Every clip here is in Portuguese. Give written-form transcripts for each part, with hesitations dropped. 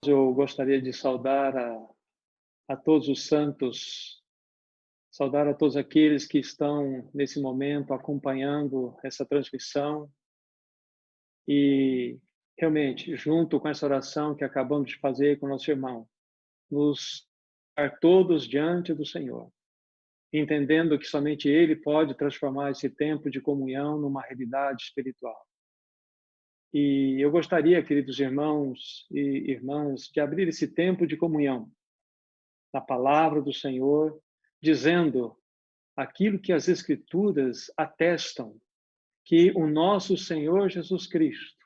Eu gostaria de saudar a todos os santos, saudar a todos aqueles que estão nesse momento acompanhando essa transmissão e realmente, junto com essa oração que acabamos de fazer com o nosso irmão, nos dar todos diante do Senhor, entendendo que somente Ele pode transformar esse tempo de comunhão numa realidade espiritual. E eu gostaria, queridos irmãos e irmãs, de abrir esse tempo de comunhão na palavra do Senhor, dizendo aquilo que as Escrituras atestam, que o nosso Senhor Jesus Cristo,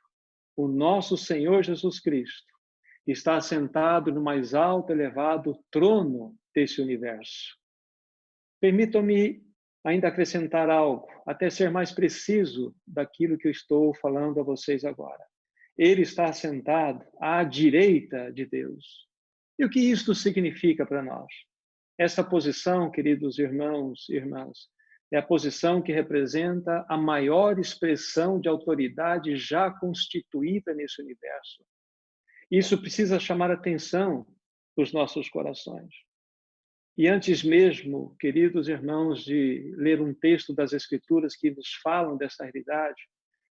o nosso Senhor Jesus Cristo, está assentado no mais alto, elevado trono desse universo. Permitam-me ainda acrescentar algo, até ser mais preciso daquilo que eu estou falando a vocês agora. Ele está assentado à direita de Deus. E o que isto significa para nós? Essa posição, queridos irmãos e irmãs, é a posição que representa a maior expressão de autoridade já constituída nesse universo. Isso precisa chamar a atenção dos nossos corações. E antes mesmo, queridos irmãos, de ler um texto das Escrituras que nos falam dessa realidade,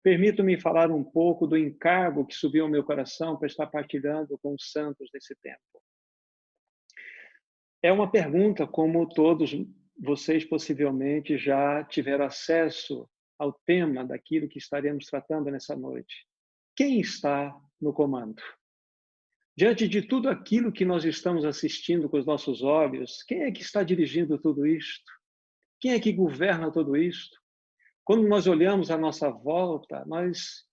permitam-me falar um pouco do encargo que subiu ao meu coração para estar partilhando com os santos desse tempo. É uma pergunta, como todos vocês possivelmente já tiveram acesso ao tema daquilo que estaremos tratando nessa noite. Quem está no comando? Diante de tudo aquilo que nós estamos assistindo com os nossos olhos, quem é que está dirigindo tudo isto? Quem é que governa tudo isto? Quando nós olhamos à nossa volta, nós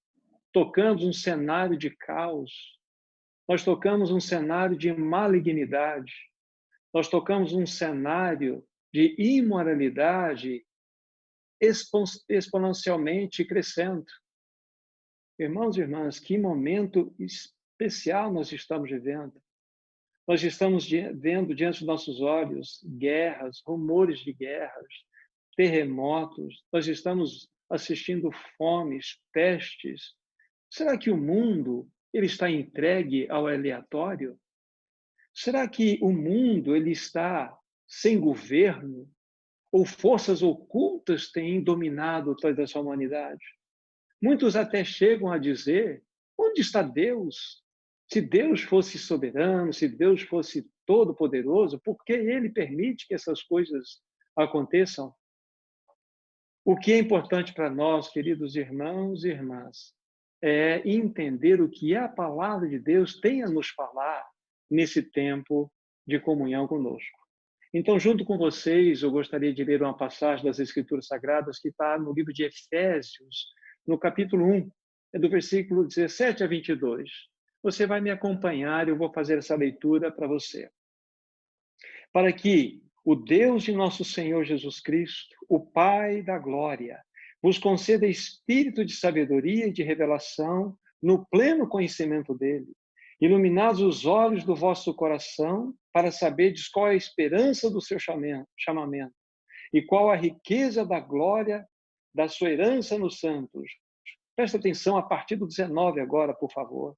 tocamos um cenário de caos, nós tocamos um cenário de malignidade, nós tocamos um cenário de imoralidade exponencialmente crescendo. Irmãos e irmãs, que momento especial nós estamos vivendo. Nós estamos vendo diante dos nossos olhos guerras, rumores de guerras, terremotos, nós estamos assistindo fomes, pestes. Será que o mundo ele está entregue ao aleatório? Será que o mundo ele está sem governo? Ou forças ocultas têm dominado toda essa humanidade? Muitos até chegam a dizer: onde está Deus? Se Deus fosse soberano, se Deus fosse todo-poderoso, por que Ele permite que essas coisas aconteçam? O que é importante para nós, queridos irmãos e irmãs, é entender o que a palavra de Deus tem a nos falar nesse tempo de comunhão conosco. Então, junto com vocês, eu gostaria de ler uma passagem das Escrituras Sagradas que está no livro de Efésios, no capítulo 1, é do versículo 17 a 22. Você vai me acompanhar e eu vou fazer essa leitura para você. Para que o Deus de nosso Senhor Jesus Cristo, o Pai da glória, vos conceda espírito de sabedoria e de revelação no pleno conhecimento dele, iluminados os olhos do vosso coração, para saberdes qual é a esperança do seu chamamento e qual a riqueza da glória da sua herança nos santos. Presta atenção a partir do 19 agora, por favor.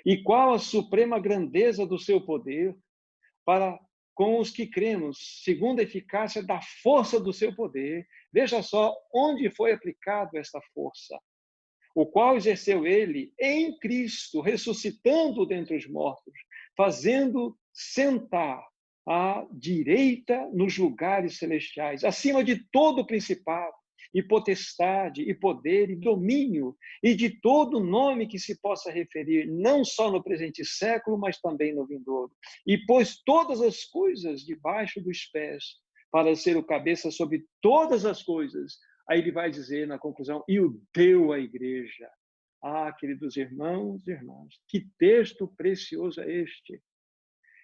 E qual a suprema grandeza do seu poder para com os que cremos, segundo a eficácia da força do seu poder. Veja só onde foi aplicado esta força, o qual exerceu ele em Cristo, ressuscitando dentre os mortos, fazendo sentar à direita nos lugares celestiais, acima de todo principado, e potestade, e poder, e domínio, e de todo nome que se possa referir, não só no presente século, mas também no vindouro. E pôs todas as coisas debaixo dos pés, para ser o cabeça sobre todas as coisas. Aí ele vai dizer na conclusão, e o deu à igreja. Ah, queridos irmãos e irmãs, que texto precioso é este.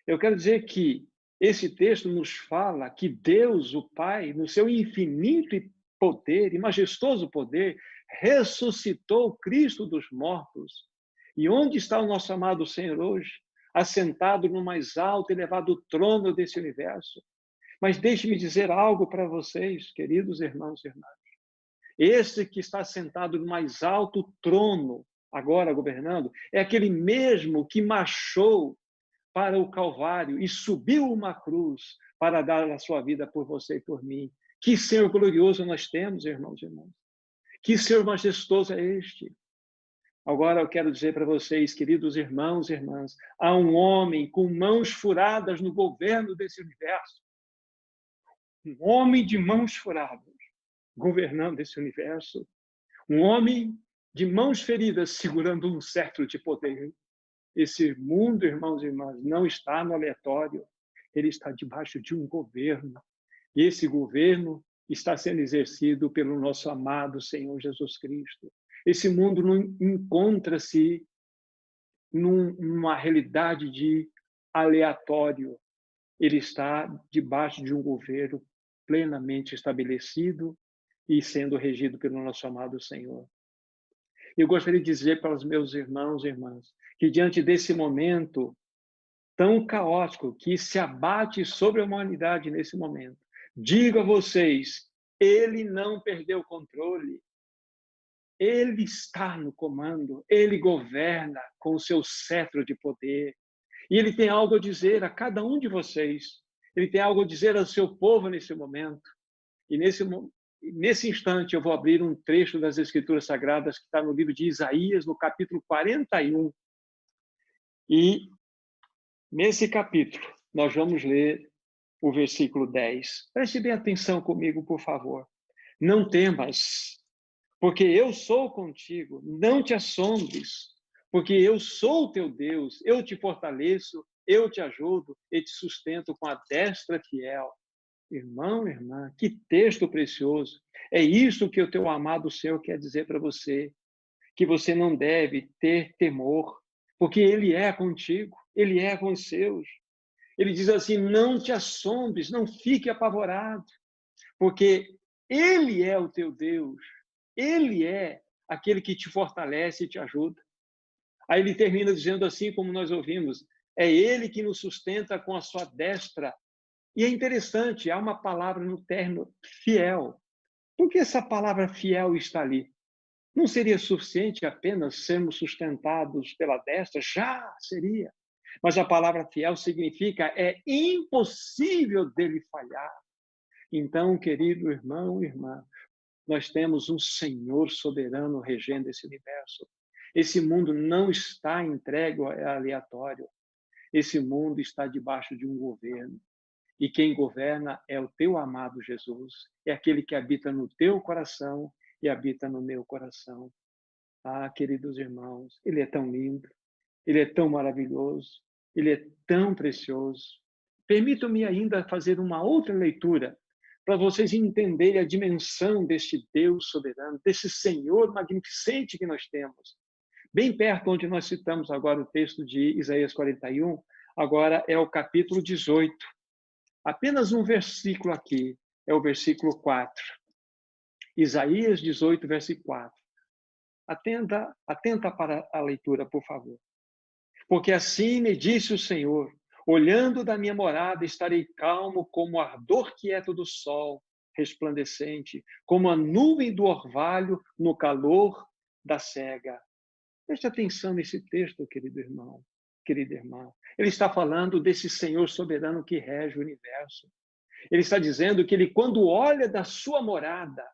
Eu quero dizer que esse texto nos fala que Deus, o Pai, no seu infinito poder e majestoso poder, ressuscitou Cristo dos mortos. E onde está o nosso amado Senhor hoje? Assentado no mais alto e elevado trono desse universo. Mas deixe-me dizer algo para vocês, queridos irmãos e irmãs. Esse que está sentado no mais alto trono, agora governando, é aquele mesmo que marchou para o Calvário e subiu uma cruz para dar a sua vida por você e por mim. Que Senhor glorioso nós temos, irmãos e irmãs. Que Senhor majestoso é este. Agora eu quero dizer para vocês, queridos irmãos e irmãs, há um homem com mãos furadas no governo desse universo. Um homem de mãos furadas governando esse universo. Um homem de mãos feridas segurando um cetro de poder. Esse mundo, irmãos e irmãs, não está no aleatório. Ele está debaixo de um governo. E esse governo está sendo exercido pelo nosso amado Senhor Jesus Cristo. Esse mundo não encontra-se numa realidade de aleatório. Ele está debaixo de um governo plenamente estabelecido e sendo regido pelo nosso amado Senhor. Eu gostaria de dizer para os meus irmãos e irmãs que diante desse momento tão caótico que se abate sobre a humanidade nesse momento, digo a vocês, ele não perdeu o controle. Ele está no comando, ele governa com o seu cetro de poder. E ele tem algo a dizer a cada um de vocês. Ele tem algo a dizer ao seu povo nesse momento. E nesse instante eu vou abrir um trecho das Escrituras Sagradas que está no livro de Isaías, no capítulo 41. E nesse capítulo nós vamos ler o versículo 10. Preste bem atenção comigo, por favor. Não temas, porque eu sou contigo. Não te assombres, porque eu sou o teu Deus. Eu te fortaleço, eu te ajudo e te sustento com a destra fiel. Irmão, irmã, que texto precioso. É isso que o teu amado Senhor quer dizer para você, que você não deve ter temor, porque Ele é contigo, Ele é com os seus. Ele diz assim, não te assombres, não fique apavorado, porque Ele é o teu Deus, Ele é aquele que te fortalece e te ajuda. Aí ele termina dizendo assim, como nós ouvimos, é Ele que nos sustenta com a sua destra. E é interessante, há uma palavra no término fiel. Por que essa palavra fiel está ali? Não seria suficiente apenas sermos sustentados pela destra? Já seria. Mas a palavra fiel significa é impossível dele falhar. Então, querido irmão e irmã, nós temos um Senhor soberano regendo esse universo. Esse mundo não está entregue ao aleatório. Esse mundo está debaixo de um governo. E quem governa é o teu amado Jesus. É aquele que habita no teu coração e habita no meu coração. Ah, queridos irmãos, ele é tão lindo, ele é tão maravilhoso, ele é tão precioso. Permitam-me ainda fazer uma outra leitura para vocês entenderem a dimensão deste Deus soberano, desse Senhor magnificente que nós temos. Bem perto onde nós citamos agora o texto de Isaías 41, agora é o capítulo 18. Apenas um versículo aqui, é o versículo 4. Isaías 18, versículo 4. Atenta para a leitura, por favor. Porque assim me disse o Senhor, olhando da minha morada, estarei calmo como o ardor quieto do sol, resplandecente, como a nuvem do orvalho no calor da cega. Preste atenção nesse texto, querido irmão, querida irmã. Ele está falando desse Senhor soberano que rege o universo. Ele está dizendo que ele, quando olha da sua morada,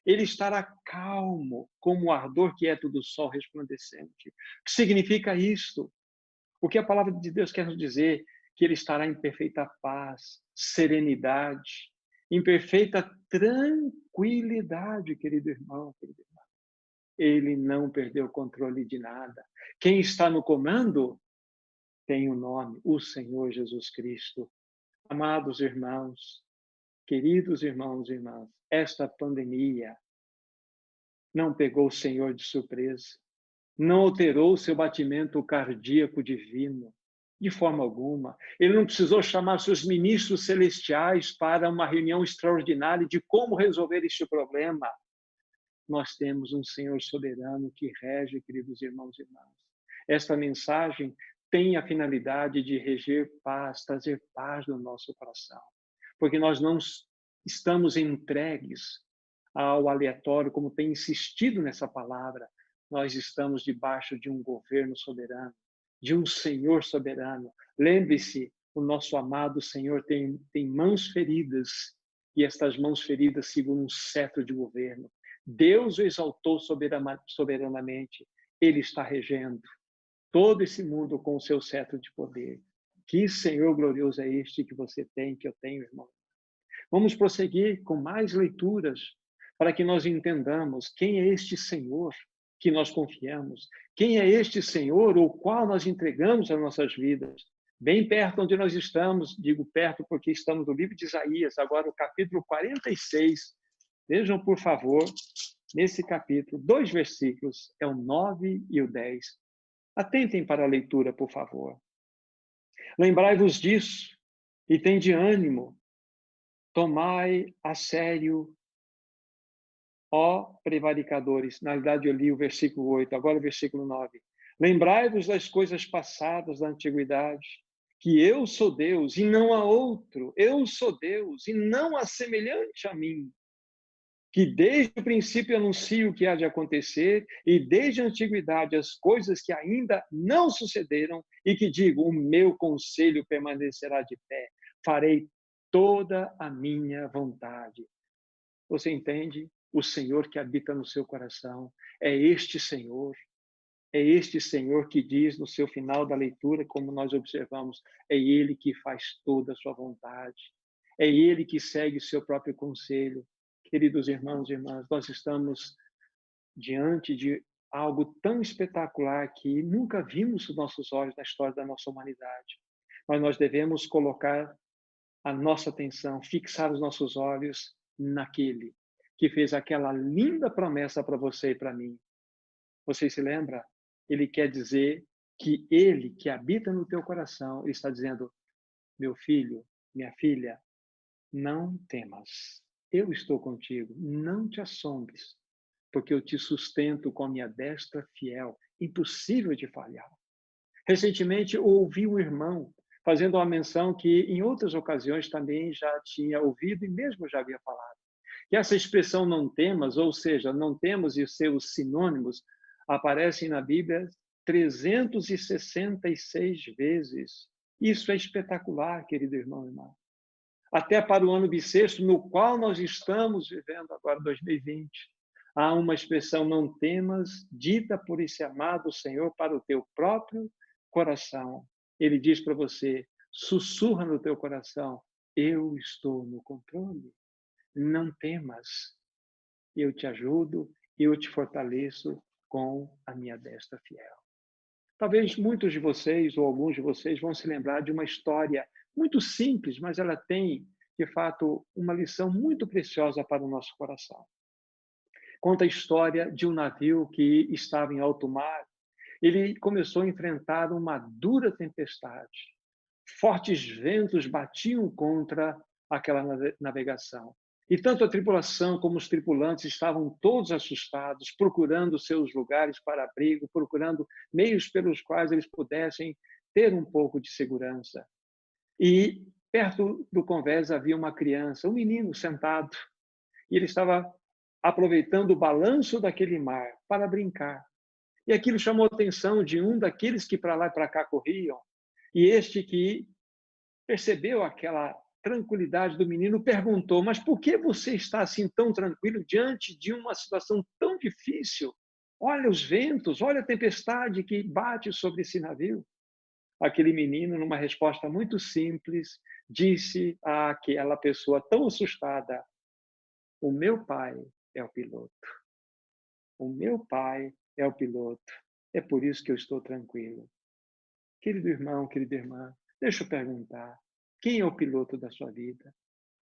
ele estará calmo, como o ardor quieto do sol resplandecente. O que significa isto? O que a palavra de Deus quer nos dizer? Que ele estará em perfeita paz, serenidade, em perfeita tranquilidade, querido irmão, querida irmã. Ele não perdeu o controle de nada. Quem está no comando tem o nome, o Senhor Jesus Cristo. Amados irmãos, queridos irmãos e irmãs, esta pandemia não pegou o Senhor de surpresa, não alterou seu batimento cardíaco divino, de forma alguma. Ele não precisou chamar seus ministros celestiais para uma reunião extraordinária de como resolver este problema. Nós temos um Senhor soberano que rege, queridos irmãos e irmãs. Esta mensagem tem a finalidade de reger paz, trazer paz no nosso coração, porque nós não estamos entregues ao aleatório, como tem insistido nessa palavra. Nós estamos debaixo de um governo soberano, de um Senhor soberano. Lembre-se, o nosso amado Senhor tem mãos feridas, e estas mãos feridas seguram um cetro de governo. Deus o exaltou soberanamente. Ele está regendo todo esse mundo com o seu cetro de poder. Que Senhor glorioso é este que você tem, que eu tenho, irmão? Vamos prosseguir com mais leituras para que nós entendamos quem é este Senhor que nós confiamos, quem é este Senhor o qual nós entregamos as nossas vidas. Bem perto onde nós estamos, digo perto porque estamos no livro de Isaías, agora o capítulo 46. Vejam, por favor, nesse capítulo, 2 versículos, é o 9 e o 10. Atentem para a leitura, por favor. Lembrai-vos disso e tende ânimo. Tomai a sério, ó prevaricadores. Na verdade, eu li o versículo 8, agora o versículo 9. Lembrai-vos das coisas passadas da antiguidade, que eu sou Deus e não há outro. Eu sou Deus e não há semelhante a mim. Que desde o princípio anuncio o que há de acontecer e desde a antiguidade as coisas que ainda não sucederam e que digo, o meu conselho permanecerá de pé. Farei toda a minha vontade. Você entende? O Senhor que habita no seu coração é este Senhor que diz no seu final da leitura, como nós observamos, é Ele que faz toda a sua vontade, é Ele que segue o seu próprio conselho. Queridos irmãos e irmãs, nós estamos diante de algo tão espetacular que nunca vimos com nossos olhos na história da nossa humanidade. Mas nós devemos colocar a nossa atenção, fixar os nossos olhos naquele que fez aquela linda promessa para você e para mim. Você se lembra? Ele quer dizer que ele que habita no teu coração, ele está dizendo, meu filho, minha filha, não temas. Eu estou contigo, não te assombres, porque eu te sustento com a minha destra fiel, impossível de falhar. Recentemente, ouvi um irmão fazendo uma menção que em outras ocasiões também já tinha ouvido e mesmo já havia falado. Que essa expressão não temas, ou seja, não temos e seus sinônimos, aparecem na Bíblia 366 vezes. Isso é espetacular, querido irmão e irmã. Até para o ano bissexto, no qual nós estamos vivendo agora, 2020, há uma expressão não temas, dita por esse amado Senhor para o teu próprio coração. Ele diz para você, sussurra no teu coração, eu estou no controle. Não temas, eu te ajudo, eu te fortaleço com a minha destra fiel. Talvez muitos de vocês ou alguns de vocês vão se lembrar de uma história muito simples, mas ela tem, de fato, uma lição muito preciosa para o nosso coração. Conta a história de um navio que estava em alto mar. Ele começou a enfrentar uma dura tempestade. Fortes ventos batiam contra aquela navegação. E tanto a tripulação como os tripulantes estavam todos assustados, procurando seus lugares para abrigo, procurando meios pelos quais eles pudessem ter um pouco de segurança. E perto do convés havia uma criança, um menino sentado, e ele estava aproveitando o balanço daquele mar para brincar. E aquilo chamou a atenção de um daqueles que para lá e para cá corriam, e este que percebeu aquela tranquilidade do menino, perguntou, mas por que você está assim tão tranquilo diante de uma situação tão difícil? Olha os ventos, olha a tempestade que bate sobre esse navio. Aquele menino, numa resposta muito simples, disse àquela pessoa tão assustada, o meu pai é o piloto. O meu pai é o piloto. É por isso que eu estou tranquilo. Querido irmão, querida irmã, deixa eu perguntar, quem é o piloto da sua vida?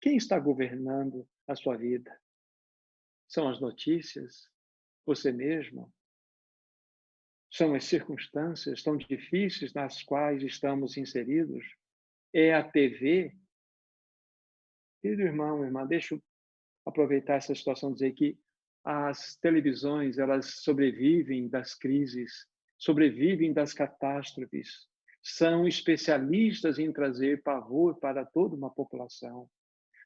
Quem está governando a sua vida? São as notícias? Você mesmo? São as circunstâncias tão difíceis nas quais estamos inseridos? É a TV? Querido irmão, irmã, deixa eu aproveitar essa situação e dizer que as televisões, elas sobrevivem das crises, sobrevivem das catástrofes, são especialistas em trazer pavor para toda uma população.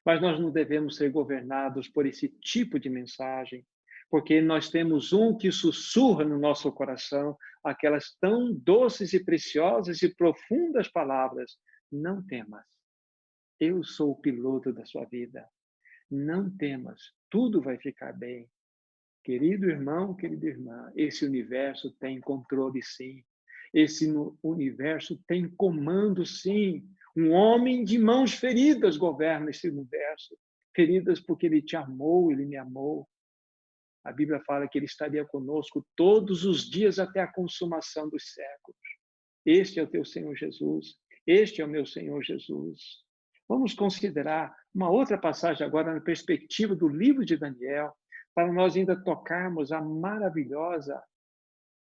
Mas nós não devemos ser governados por esse tipo de mensagem, porque nós temos um que sussurra no nosso coração aquelas tão doces e preciosas e profundas palavras: não temas, eu sou o piloto da sua vida. Não temas, tudo vai ficar bem. Querido irmão, querida irmã, esse universo tem controle, sim. Esse universo tem comando, sim. Um homem de mãos feridas governa esse universo. Feridas porque ele te amou, ele me amou. A Bíblia fala que ele estaria conosco todos os dias até a consumação dos séculos. Este é o teu Senhor Jesus. Este é o meu Senhor Jesus. Vamos considerar uma outra passagem agora na perspectiva do livro de Daniel, para nós ainda tocarmos a maravilhosa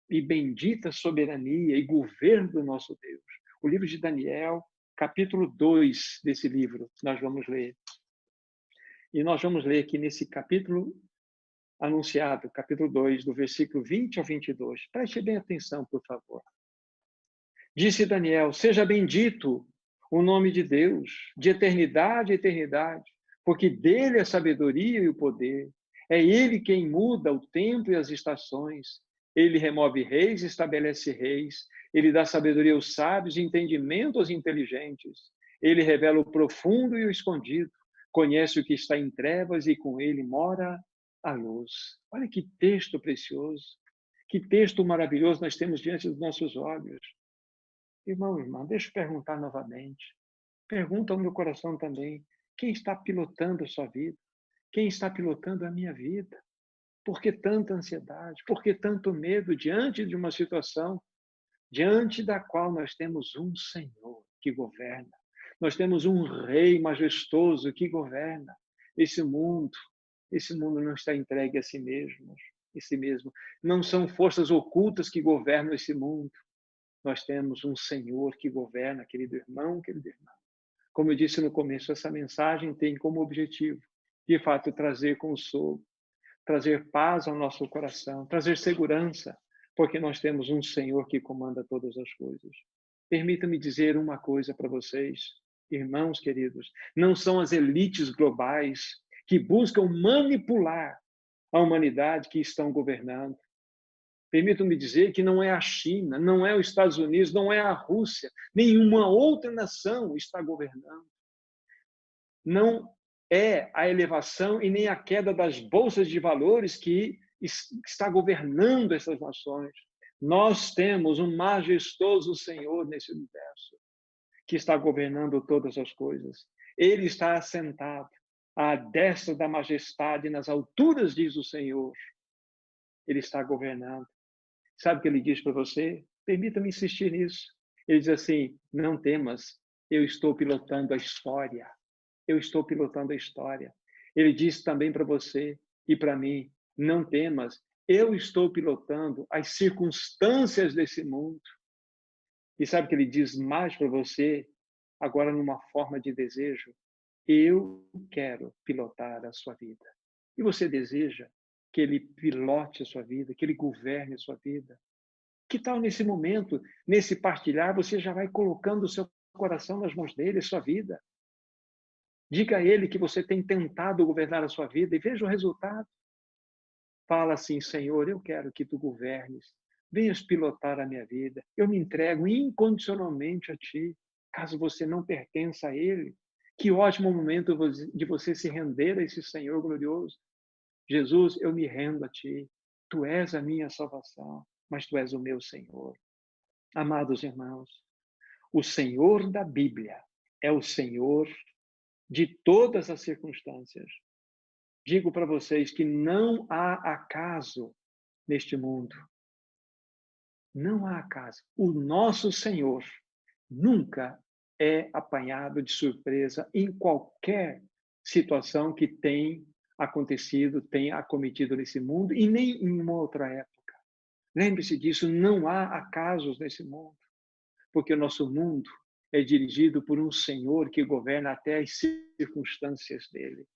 e bendita soberania e governo do nosso Deus. O livro de Daniel, capítulo 2 desse livro, nós vamos ler. E nós vamos ler aqui nesse capítulo anunciado, capítulo 2, do versículo 20 ao 22. Preste bem atenção, por favor. Disse Daniel: seja bendito o nome de Deus, de eternidade a eternidade, porque dele é a sabedoria e o poder. É ele quem muda o tempo e as estações. Ele remove reis e estabelece reis. Ele dá sabedoria aos sábios e entendimento aos inteligentes. Ele revela o profundo e o escondido. Conhece o que está em trevas e com ele mora a luz. Olha que texto precioso. Que texto maravilhoso nós temos diante dos nossos olhos. Irmão, irmã, deixa eu perguntar novamente. Pergunta ao meu coração também. Quem está pilotando a sua vida? Quem está pilotando a minha vida? Por que tanta ansiedade? Por que tanto medo diante de uma situação diante da qual nós temos um Senhor que governa? Nós temos um Rei majestoso que governa esse mundo. Esse mundo não está entregue a si mesmo. Esse mesmo. Não são forças ocultas que governam esse mundo. Nós temos um Senhor que governa, querido irmão, querida irmã. Como eu disse no começo, essa mensagem tem como objetivo, de fato, trazer consolo, trazer paz ao nosso coração, trazer segurança, porque nós temos um Senhor que comanda todas as coisas. Permita-me dizer uma coisa para vocês, irmãos queridos: não são as elites globais que buscam manipular a humanidade que estão governando. Permitam-me dizer que não é a China, não é os Estados Unidos, não é a Rússia, nenhuma outra nação está governando. Não é a elevação e nem a queda das bolsas de valores que está governando essas nações. Nós temos um majestoso Senhor nesse universo, que está governando todas as coisas. Ele está assentado à destra da majestade nas alturas, diz o Senhor. Ele está governando. Sabe o que ele diz para você? Permita-me insistir nisso. Ele diz assim: não temas, eu estou pilotando a história. Eu estou pilotando a história. Ele diz também para você e para mim: não temas, eu estou pilotando as circunstâncias desse mundo. E sabe o que ele diz mais para você, agora numa forma de desejo? Eu quero pilotar a sua vida. E você deseja que ele pilote a sua vida, que ele governe a sua vida? Que tal nesse momento, nesse partilhar, você já vai colocando o seu coração nas mãos dele, a sua vida? Diga a ele que você tem tentado governar a sua vida e veja o resultado. Fala assim: Senhor, eu quero que tu governes. Venhas pilotar a minha vida. Eu me entrego incondicionalmente a ti. Caso você não pertença a ele, que ótimo momento de você se render a esse Senhor glorioso. Jesus, eu me rendo a ti. Tu és a minha salvação, mas tu és o meu Senhor. Amados irmãos, o Senhor da Bíblia é o Senhor de todas as circunstâncias. Digo para vocês que não há acaso neste mundo. Não há acaso. O nosso Senhor nunca é apanhado de surpresa em qualquer situação que tem acontecido, tem acometido nesse mundo e nem em uma outra época. Lembre-se disso, não há acasos nesse mundo, porque o nosso mundo é dirigido por um Senhor que governa até as circunstâncias dele.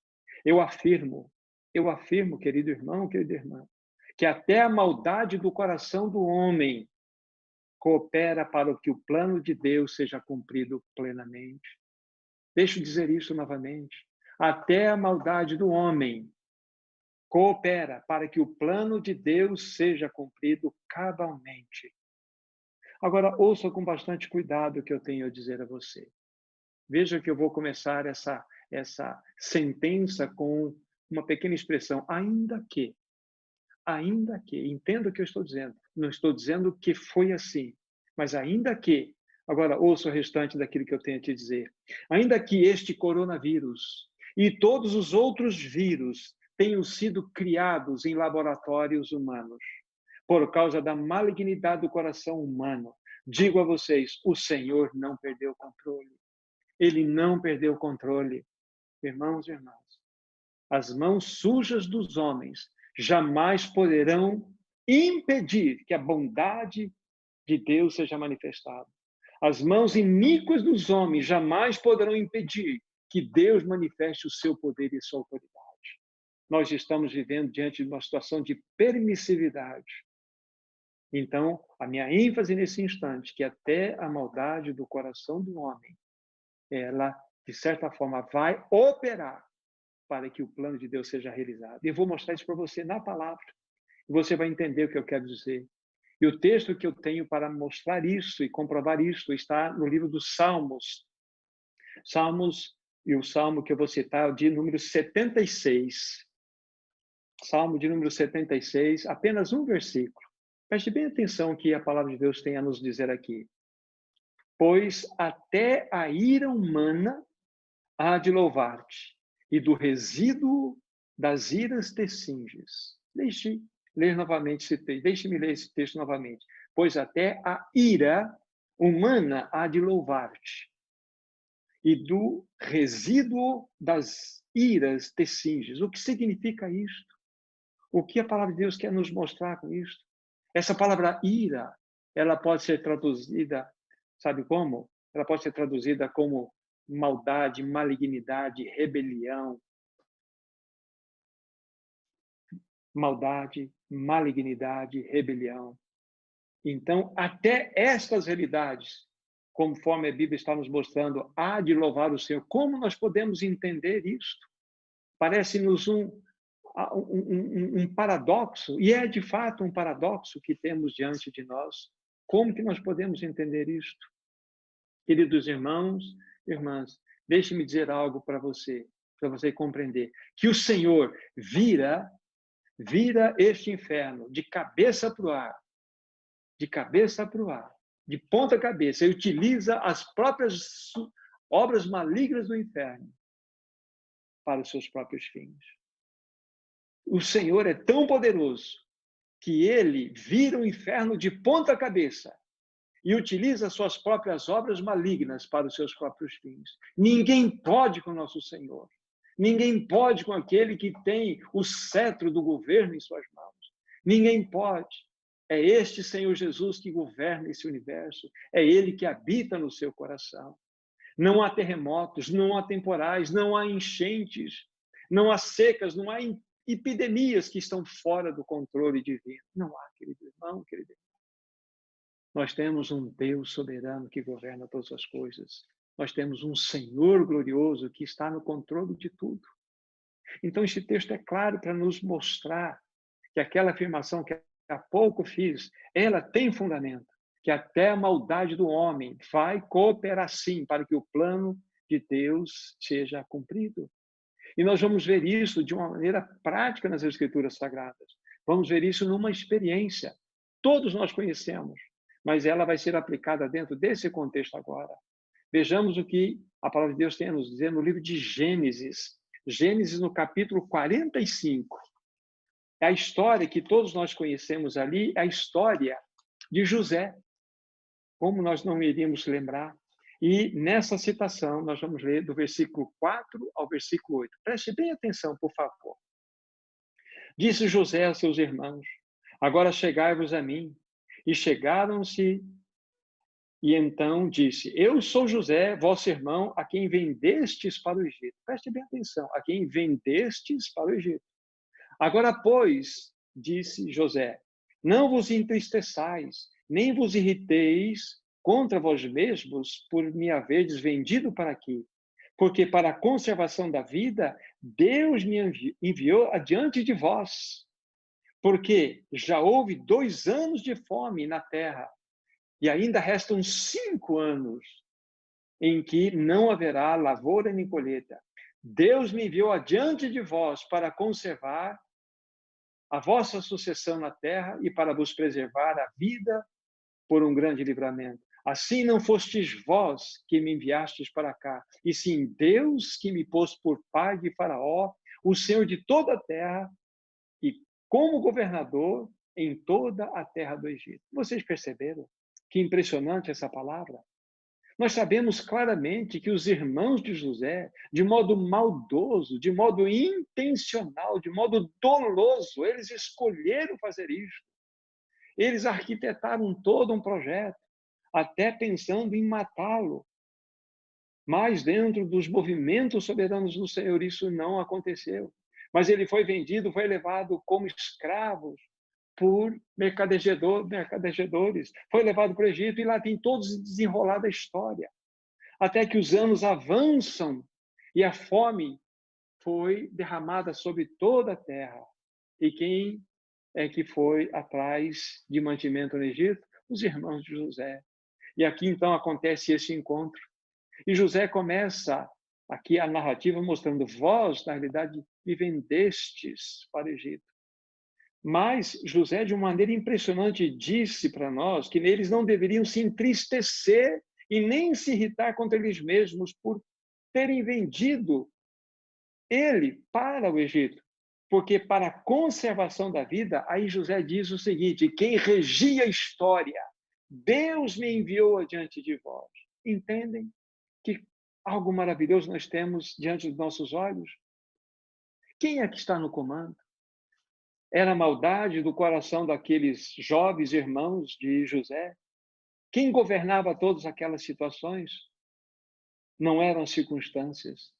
Eu afirmo, querido irmão, querida irmã, que até a maldade do coração do homem coopera para que o plano de Deus seja cumprido plenamente. Deixa eu dizer isso novamente. Até a maldade do homem coopera para que o plano de Deus seja cumprido cabalmente. Agora, ouça com bastante cuidado o que eu tenho a dizer a você. Veja que eu vou começar essa sentença com uma pequena expressão, ainda que, entenda o que eu estou dizendo. Não estou dizendo que foi assim, mas ainda que, agora ouça o restante daquilo que eu tenho a te dizer. Ainda que este coronavírus e todos os outros vírus tenham sido criados em laboratórios humanos, por causa da malignidade do coração humano, digo a vocês, o Senhor não perdeu o controle. Ele não perdeu o controle. Irmãos e irmãs, as mãos sujas dos homens jamais poderão impedir que a bondade de Deus seja manifestada. As mãos iníquas dos homens jamais poderão impedir que Deus manifeste o seu poder e sua autoridade. Nós estamos vivendo diante de uma situação de permissividade. Então, a minha ênfase nesse instante, que até a maldade do coração do homem, ela, de certa forma, vai operar para que o plano de Deus seja realizado. E eu vou mostrar isso para você na palavra. E você vai entender o que eu quero dizer. E o texto que eu tenho para mostrar isso e comprovar isso está no livro dos Salmos. Salmos, e o salmo que eu vou citar é o de número 76. Salmo de número 76, apenas um versículo. Preste bem atenção que a palavra de Deus tem a nos dizer aqui. Pois até a ira humana há de louvar-te, e do resíduo das iras te cinges. Deixe-me ler esse texto novamente. Pois até a ira humana há de louvar-te, e do resíduo das iras te cinges. O que significa isto? O que a palavra de Deus quer nos mostrar com isto? Essa palavra ira, ela pode ser traduzida, sabe como? Ela pode ser traduzida como maldade, malignidade, rebelião. Maldade, malignidade, rebelião. Então, até estas realidades, conforme a Bíblia está nos mostrando, há de louvar o Senhor. Como nós podemos entender isto? Parece-nos um paradoxo, e é de fato um paradoxo que temos diante de nós. Como que nós podemos entender isto? Queridos irmãos, irmãs, deixe-me dizer algo para você compreender. Que o Senhor vira este inferno de cabeça para o ar, de ponta cabeça, e utiliza as próprias obras malignas do inferno para os seus próprios fins. O Senhor é tão poderoso que ele vira o inferno de ponta cabeça e utiliza suas próprias obras malignas para os seus próprios fins. Ninguém pode com o nosso Senhor. Ninguém pode com aquele que tem o cetro do governo em suas mãos. Ninguém pode. É este Senhor Jesus que governa esse universo. É ele que habita no seu coração. Não há terremotos, não há temporais, não há enchentes, não há secas, não há epidemias que estão fora do controle divino. Não há, querido irmão, querido irmão. Nós temos um Deus soberano que governa todas as coisas. Nós temos um Senhor glorioso que está no controle de tudo. Então, este texto é claro para nos mostrar que aquela afirmação que há pouco fiz, ela tem fundamento, que até a maldade do homem vai cooperar sim para que o plano de Deus seja cumprido. E nós vamos ver isso de uma maneira prática nas Escrituras Sagradas. Vamos ver isso numa experiência. Todos nós conhecemos, mas ela vai ser aplicada dentro desse contexto agora. Vejamos o que a palavra de Deus tem a nos dizer no livro de Gênesis. Gênesis, no capítulo 45. É a história que todos nós conhecemos ali, é a história de José. Como nós não iríamos lembrar? E nessa citação, nós vamos ler do versículo 4 ao versículo 8. Preste bem atenção, por favor. Disse José a seus irmãos: agora chegai-vos a mim. E chegaram-se, e então disse: eu sou José, vosso irmão, a quem vendestes para o Egito. Preste bem atenção, a quem vendestes para o Egito. Agora, pois, disse José, não vos entristeçais, nem vos irriteis contra vós mesmos por me haverdes vendido para aqui, Porque para a conservação da vida, Deus me enviou adiante de vós. Porque já houve 2 anos de fome na terra, e ainda restam 5 anos em que não haverá lavoura nem colheita. Deus me enviou adiante de vós para conservar a vossa sucessão na terra e para vos preservar a vida por um grande livramento. Assim não fostes vós que me enviastes para cá, e sim Deus que me pôs por pai de Faraó, o Senhor de toda a terra, e como governador em toda a terra do Egito. Vocês perceberam? Que impressionante essa palavra. Nós sabemos claramente que os irmãos de José, de modo maldoso, de modo intencional, de modo doloso, eles escolheram fazer isso. Eles arquitetaram todo um projeto, até pensando em matá-lo. Mas dentro dos movimentos soberanos do Senhor, isso não aconteceu. Mas ele foi vendido, foi levado como escravos por mercadejadores. Foi levado para o Egito e lá tem todos desenrolada a história. Até que os anos avançam e a fome foi derramada sobre toda a terra. E quem é que foi atrás de mantimento no Egito? Os irmãos de José. E aqui então acontece esse encontro. E José começa aqui a narrativa mostrando: vós, na realidade, me vendestes para o Egito. Mas José, de uma maneira impressionante, disse para nós que eles não deveriam se entristecer e nem se irritar contra eles mesmos por terem vendido ele para o Egito. Porque para a conservação da vida, aí José diz o seguinte: quem regia a história, Deus me enviou adiante de vós. Entendem que algo maravilhoso nós temos diante dos nossos olhos? Quem é que está no comando? Era a maldade do coração daqueles jovens irmãos de José? Quem governava todas aquelas situações? Não eram as circunstâncias,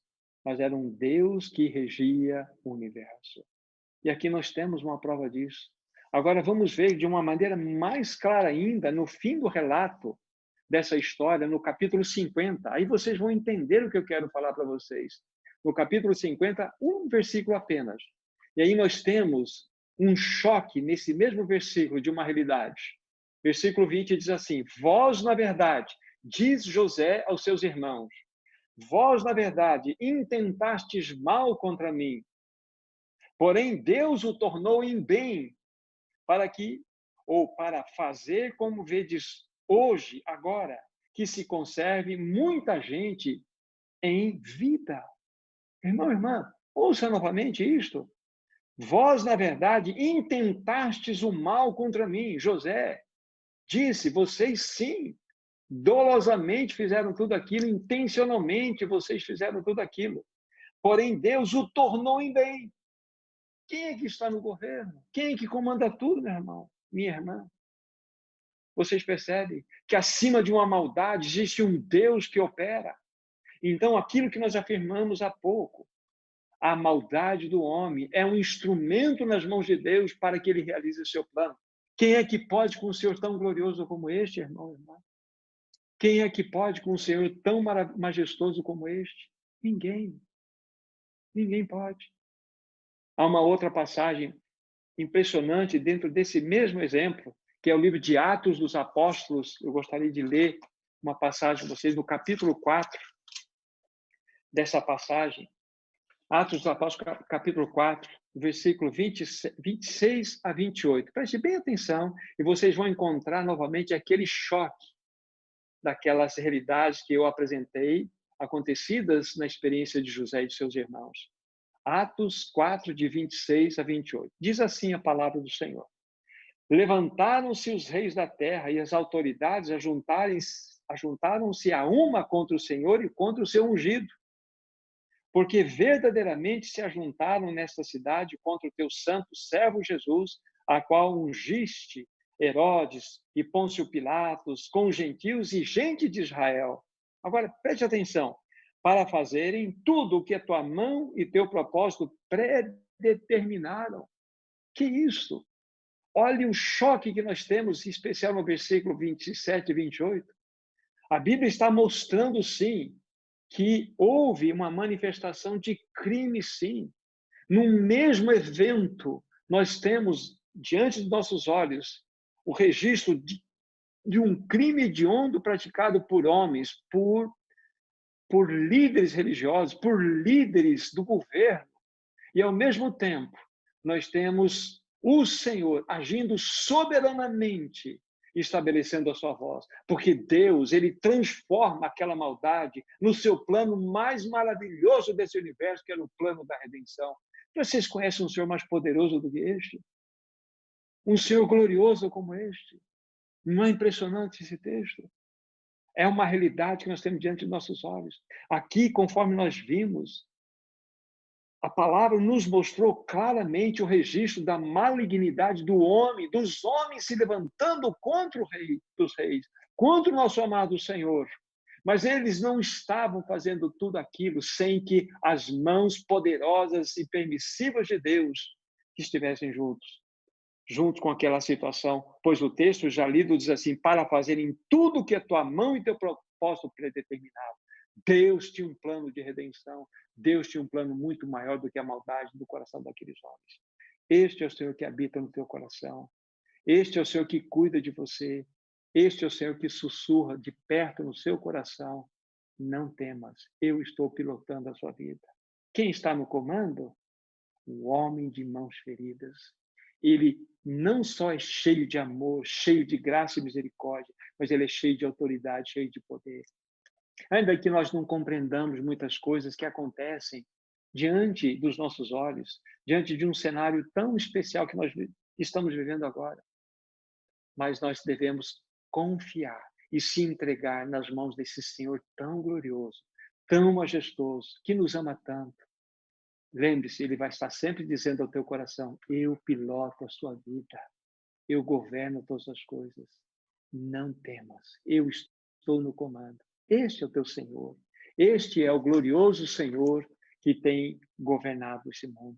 mas era um Deus que regia o universo. E aqui nós temos uma prova disso. Agora vamos ver de uma maneira mais clara ainda, no fim do relato dessa história, no capítulo 50. Aí vocês vão entender o que eu quero falar para vocês. No capítulo 50, um versículo apenas. E aí nós temos um choque nesse mesmo versículo de uma realidade. Versículo 20 diz assim: vós, na verdade, diz José aos seus irmãos, vós, na verdade, intentastes mal contra mim, porém Deus o tornou em bem, para que, ou para fazer como vedes hoje, agora, que se conserve muita gente em vida. Irmão, irmã, ouça novamente isto. Vós, na verdade, intentastes o mal contra mim. José disse: vocês sim, dolosamente fizeram tudo aquilo, intencionalmente vocês fizeram tudo aquilo. Porém, Deus o tornou em bem. Quem é que está no governo? Quem é que comanda tudo, meu irmão, minha irmã? Vocês percebem que acima de uma maldade existe um Deus que opera. Então, aquilo que nós afirmamos há pouco, a maldade do homem é um instrumento nas mãos de Deus para que ele realize o seu plano. Quem é que pode com um Senhor tão glorioso como este, irmão, irmã? Quem é que pode com um Senhor tão majestoso como este? Ninguém. Ninguém pode. Há uma outra passagem impressionante dentro desse mesmo exemplo, que é o livro de Atos dos Apóstolos. Eu gostaria de ler uma passagem para vocês, no capítulo 4 dessa passagem. Atos dos Apóstolos, capítulo 4, versículo 26 a 28. Preste bem atenção e vocês vão encontrar novamente aquele choque daquelas realidades que eu apresentei, acontecidas na experiência de José e de seus irmãos. Atos 4, de 26 a 28. Diz assim a palavra do Senhor: levantaram-se os reis da terra e as autoridades ajuntaram-se a uma contra o Senhor e contra o seu ungido, porque verdadeiramente se ajuntaram nesta cidade contra o teu santo servo Jesus, a qual ungiste Herodes e Pôncio Pilatos, com os gentios e gente de Israel. Agora, preste atenção, para fazerem tudo o que a tua mão e teu propósito predeterminaram. Que isso? Olhe o choque que nós temos, em especial no versículo 27 e 28. A Bíblia está mostrando, sim, que houve uma manifestação de crime, sim. No mesmo evento, nós temos diante de nossos olhos o registro de um crime hediondo praticado por homens, por líderes religiosos, por líderes do governo. E, ao mesmo tempo, nós temos o Senhor agindo soberanamente, estabelecendo a sua voz. Porque Deus, ele transforma aquela maldade no seu plano mais maravilhoso desse universo, que era o plano da redenção. Vocês conhecem um Senhor mais poderoso do que este? Um Senhor glorioso como este? Não é impressionante esse texto? É uma realidade que nós temos diante de nossos olhos. Aqui, conforme nós vimos, a palavra nos mostrou claramente o registro da malignidade do homem, dos homens se levantando contra o rei dos reis, contra o nosso amado Senhor. Mas eles não estavam fazendo tudo aquilo sem que as mãos poderosas e permissivas de Deus estivessem juntos com aquela situação, pois o texto já lido diz assim, para fazerem tudo que a tua mão e teu propósito predeterminavam. Deus tinha um plano de redenção, Deus tinha um plano muito maior do que a maldade do coração daqueles homens. Este é o Senhor que habita no teu coração, este é o Senhor que cuida de você, este é o Senhor que sussurra de perto no seu coração, não temas, eu estou pilotando a sua vida. Quem está no comando? O homem de mãos feridas. Ele não só é cheio de amor, cheio de graça e misericórdia, mas ele é cheio de autoridade, cheio de poder. Ainda que nós não compreendamos muitas coisas que acontecem diante dos nossos olhos, diante de um cenário tão especial que nós estamos vivendo agora, mas nós devemos confiar e se entregar nas mãos desse Senhor tão glorioso, tão majestoso, que nos ama tanto. Lembre-se, ele vai estar sempre dizendo ao teu coração, eu piloto a sua vida, eu governo todas as coisas. Não temas, eu estou no comando. Este é o teu Senhor. Este é o glorioso Senhor que tem governado esse mundo.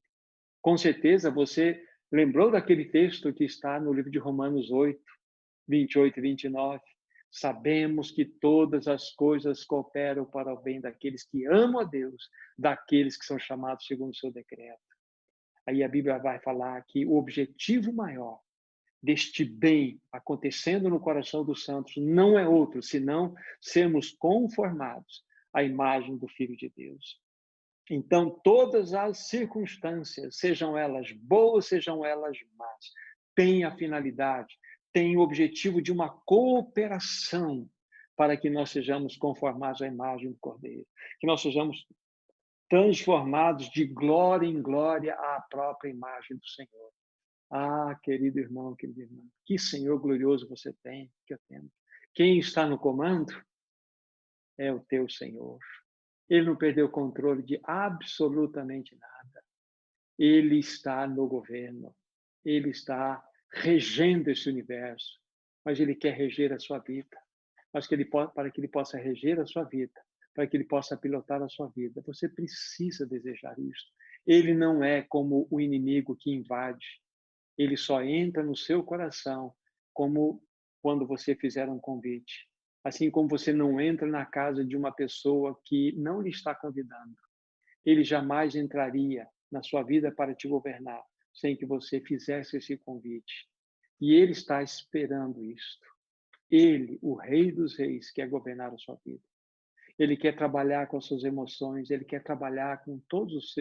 Com certeza você lembrou daquele texto que está no livro de Romanos 8, 28 e 29. Sabemos que todas as coisas cooperam para o bem daqueles que amam a Deus, daqueles que são chamados segundo o seu decreto. Aí a Bíblia vai falar que o objetivo maior deste bem acontecendo no coração dos santos não é outro, senão sermos conformados à imagem do Filho de Deus. Então, todas as circunstâncias, sejam elas boas, sejam elas más, têm a finalidade, têm o objetivo de uma cooperação para que nós sejamos conformados à imagem do Cordeiro, que nós sejamos transformados de glória em glória à própria imagem do Senhor. Ah, querido irmão, querida irmã, que Senhor glorioso você tem, que eu tenho. Quem está no comando é o teu Senhor. Ele não perdeu o controle de absolutamente nada. Ele está no governo. Ele está regendo esse universo. Mas ele quer reger a sua vida. Mas para que ele possa reger a sua vida, para que ele possa pilotar a sua vida, você precisa desejar isso. Ele não é como o inimigo que invade. Ele só entra no seu coração como quando você fizer um convite. Assim como você não entra na casa de uma pessoa que não lhe está convidando. Ele jamais entraria na sua vida para te governar sem que você fizesse esse convite. E ele está esperando isto. Ele, o Rei dos Reis, quer governar a sua vida. Ele quer trabalhar com as suas emoções, ele quer trabalhar com todos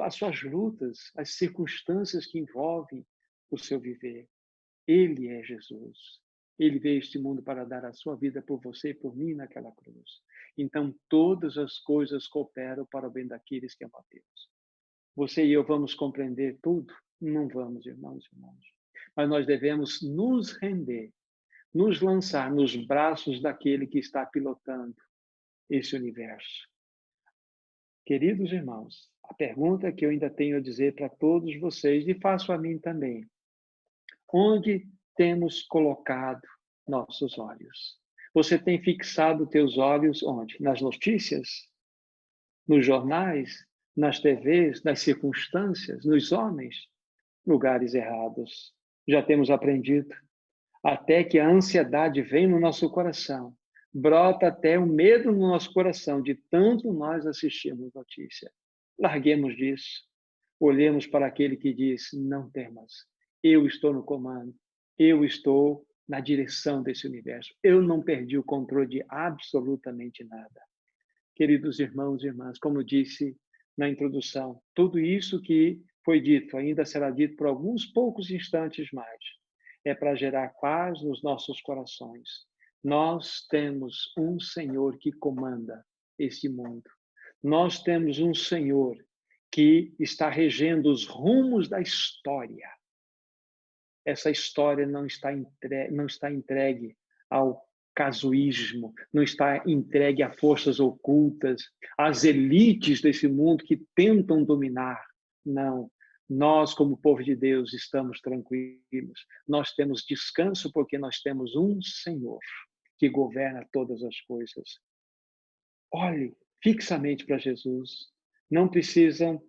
as suas lutas, as circunstâncias que envolvem o seu viver. Ele é Jesus. Ele veio a este mundo para dar a sua vida por você e por mim naquela cruz. Então, todas as coisas cooperam para o bem daqueles que amam a Deus. Você e eu vamos compreender tudo? Não vamos, irmãos e irmãs. Mas nós devemos nos render, nos lançar nos braços daquele que está pilotando esse universo. Queridos irmãos, a pergunta que eu ainda tenho a dizer para todos vocês, e faço a mim também. Onde temos colocado nossos olhos? Você tem fixado teus olhos onde? Nas notícias? Nos jornais? Nas TVs? Nas circunstâncias? Nos homens? Lugares errados. Já temos aprendido. Até que a ansiedade vem no nosso coração, brota até o medo no nosso coração, de tanto nós assistimos notícia. Larguemos disso. Olhemos para aquele que diz, não temas, eu estou no comando, eu estou na direção desse universo. Eu não perdi o controle de absolutamente nada. Queridos irmãos e irmãs, como disse na introdução, tudo isso que foi dito ainda será dito por alguns poucos instantes mais. É para gerar paz nos nossos corações. Nós temos um Senhor que comanda este mundo. Nós temos um Senhor que está regendo os rumos da história. Essa história não está entregue ao casuísmo, não está entregue a forças ocultas, às elites desse mundo que tentam dominar. Não. Nós, como povo de Deus, estamos tranquilos. Nós temos descanso porque nós temos um Senhor que governa todas as coisas. Olhe fixamente para Jesus. Não precisam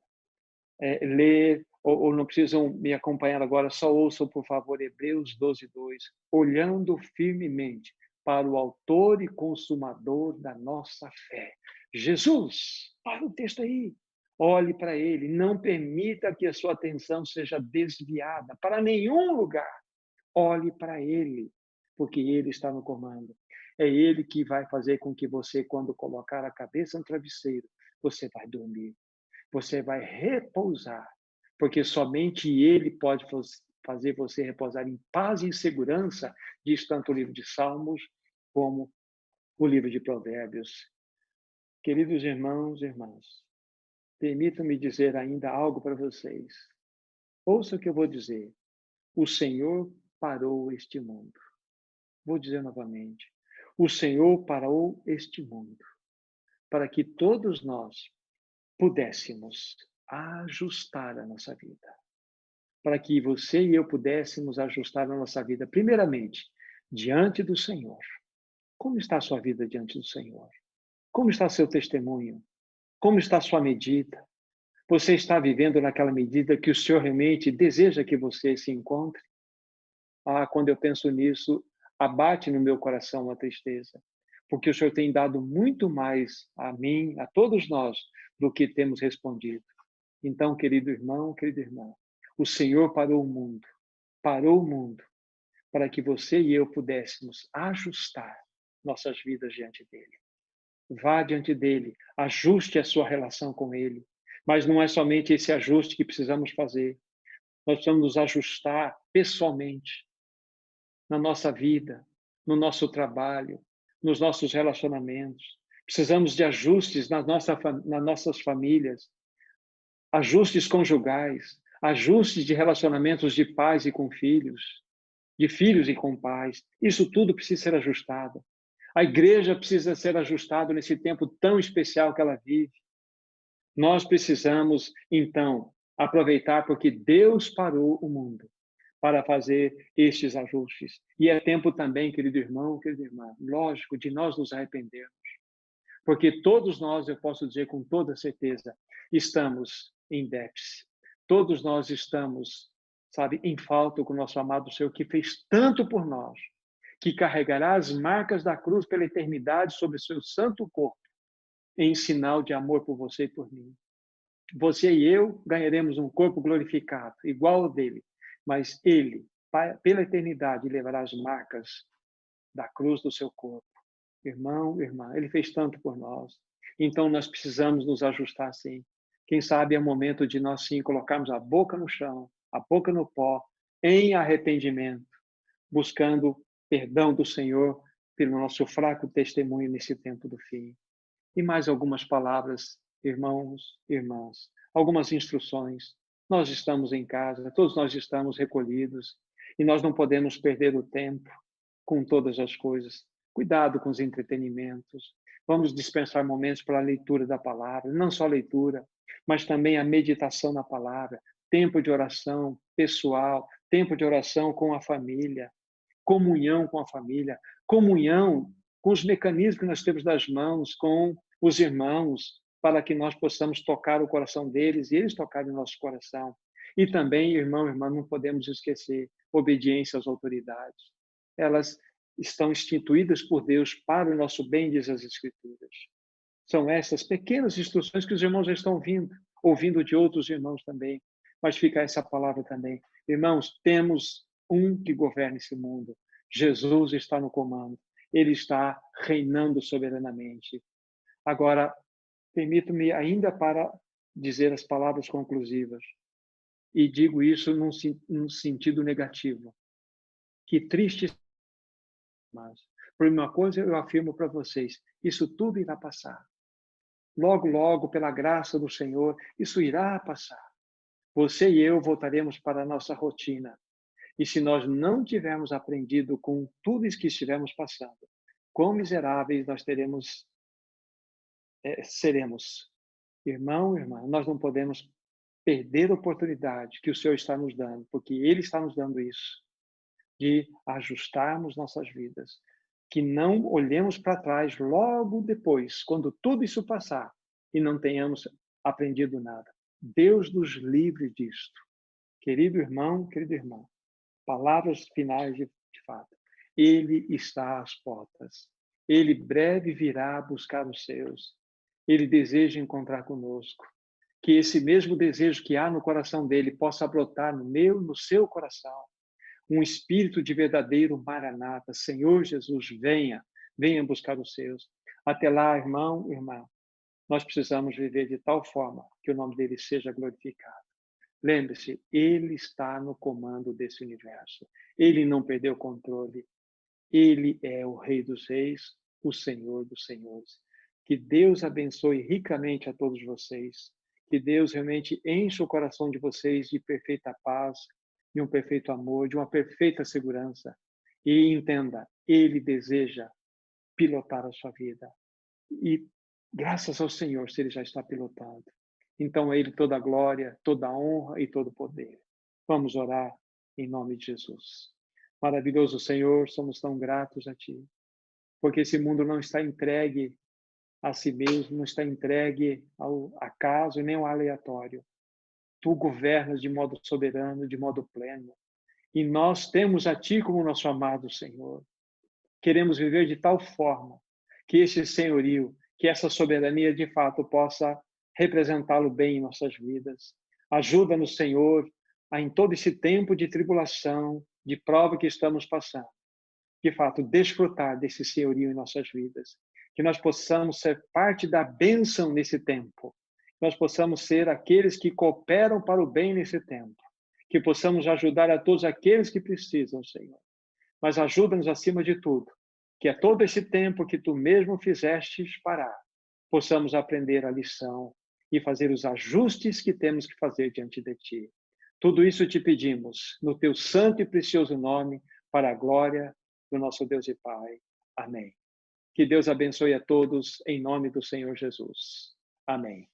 ler ou não precisam me acompanhar agora, só ouçam, por favor, Hebreus 12:2. Olhando firmemente para o autor e consumador da nossa fé. Jesus, para o texto aí. Olhe para ele, não permita que a sua atenção seja desviada para nenhum lugar. Olhe para ele, porque ele está no comando. É ele que vai fazer com que você, quando colocar a cabeça no travesseiro, você vai dormir. Você vai repousar, porque somente ele pode fazer você repousar em paz e em segurança, diz tanto o livro de Salmos como o livro de Provérbios. Queridos irmãos e irmãs, permitam-me dizer ainda algo para vocês. Ouça o que eu vou dizer. O Senhor parou este mundo. Vou dizer novamente. O Senhor parou este mundo para que todos nós pudéssemos ajustar a nossa vida. Para que você e eu pudéssemos ajustar a nossa vida, primeiramente, diante do Senhor. Como está a sua vida diante do Senhor? Como está seu testemunho? Como está a sua medida? Você está vivendo naquela medida que o Senhor realmente deseja que você se encontre? Quando eu penso nisso, abate no meu coração uma tristeza, porque o Senhor tem dado muito mais a mim, a todos nós, do que temos respondido. Então, querido irmão, querida irmã, o Senhor parou o mundo, para que você e eu pudéssemos ajustar nossas vidas diante dele. Vá diante dele, ajuste a sua relação com ele. Mas não é somente esse ajuste que precisamos fazer. Nós precisamos nos ajustar pessoalmente, na nossa vida, no nosso trabalho, nos nossos relacionamentos. Precisamos de ajustes nas nossas famílias, ajustes conjugais, ajustes de relacionamentos de pais e com filhos, de filhos e com pais. Isso tudo precisa ser ajustado. A igreja precisa ser ajustada nesse tempo tão especial que ela vive. Nós precisamos, então, aproveitar porque Deus parou o mundo para fazer estes ajustes. E é tempo também, querido irmão, querida irmã, lógico, de nós nos arrependermos. Porque todos nós, eu posso dizer com toda certeza, estamos em déficit. Todos nós estamos, sabe, em falta com o nosso amado Senhor, que fez tanto por nós, que carregará as marcas da cruz pela eternidade sobre o seu santo corpo, em sinal de amor por você e por mim. Você e eu ganharemos um corpo glorificado, igual ao dele, mas ele, pela eternidade, levará as marcas da cruz do seu corpo. Irmão, irmã, ele fez tanto por nós. Então, nós precisamos nos ajustar sim. Quem sabe é o momento de nós sim colocarmos a boca no chão, a boca no pó, em arrependimento, buscando perdão do Senhor pelo nosso fraco testemunho nesse tempo do fim. E mais algumas palavras, irmãos e irmãs, algumas instruções. Nós estamos em casa, todos nós estamos recolhidos e nós não podemos perder o tempo com todas as coisas. Cuidado com os entretenimentos. Vamos dispensar momentos para a leitura da palavra, não só a leitura, mas também a meditação na palavra, tempo de oração pessoal, tempo de oração com a família, comunhão com a família, comunhão com os mecanismos que nós temos nas mãos, com os irmãos, para que nós possamos tocar o coração deles e eles tocarem o nosso coração. E também, irmão e irmã, não podemos esquecer obediência às autoridades. Elas estão instituídas por Deus para o nosso bem, diz as Escrituras. São essas pequenas instruções que os irmãos já estão ouvindo de outros irmãos também. Mas fica essa palavra também. Irmãos, temos um que governa esse mundo. Jesus está no comando. Ele está reinando soberanamente. Agora, permito-me ainda para dizer as palavras conclusivas. E digo isso num sentido negativo. Que triste, mas por uma coisa eu afirmo para vocês, isso tudo irá passar. Logo, logo, pela graça do Senhor, isso irá passar. Você e eu voltaremos para a nossa rotina. E se nós não tivermos aprendido com tudo isso que estivemos passando, quão miseráveis nós seremos. Irmão, irmã, nós não podemos perder a oportunidade que o Senhor está nos dando, porque Ele está nos dando isso, de ajustarmos nossas vidas. Que não olhemos para trás logo depois, quando tudo isso passar, e não tenhamos aprendido nada. Deus nos livre disto. Querido irmão, querida irmã, palavras finais de fato. Ele está às portas. Ele breve virá buscar os seus. Ele deseja encontrar conosco. Que esse mesmo desejo que há no coração dele possa brotar no meu, no seu coração. Um espírito de verdadeiro Maranata. Senhor Jesus, venha, venha buscar os seus. Até lá, irmão, irmã, nós precisamos viver de tal forma que o nome dele seja glorificado. Lembre-se, ele está no comando desse universo. Ele não perdeu o controle. Ele é o Rei dos Reis, o Senhor dos Senhores. Que Deus abençoe ricamente a todos vocês. Que Deus realmente encha o coração de vocês de perfeita paz, de um perfeito amor, de uma perfeita segurança. E entenda, Ele deseja pilotar a sua vida. E graças ao Senhor, se Ele já está pilotando. Então, a Ele toda a glória, toda a honra e todo o poder. Vamos orar em nome de Jesus. Maravilhoso Senhor, somos tão gratos a Ti, porque esse mundo não está entregue a si mesmo, não está entregue ao acaso e nem ao aleatório. Tu governas de modo soberano, de modo pleno. E nós temos a Ti como nosso amado Senhor. Queremos viver de tal forma que esse senhorio, que essa soberania de fato possa representá-lo bem em nossas vidas. Ajuda-nos, Senhor, a em todo esse tempo de tribulação, de prova que estamos passando, de fato, desfrutar desse senhorio em nossas vidas. Que nós possamos ser parte da bênção nesse tempo. Que nós possamos ser aqueles que cooperam para o bem nesse tempo. Que possamos ajudar a todos aqueles que precisam, Senhor. Mas ajuda-nos acima de tudo, que a todo esse tempo que Tu mesmo fizestes parar, possamos aprender a lição e fazer os ajustes que temos que fazer diante de Ti. Tudo isso te pedimos, no Teu santo e precioso nome, para a glória do nosso Deus e Pai. Amém. Que Deus abençoe a todos, em nome do Senhor Jesus. Amém.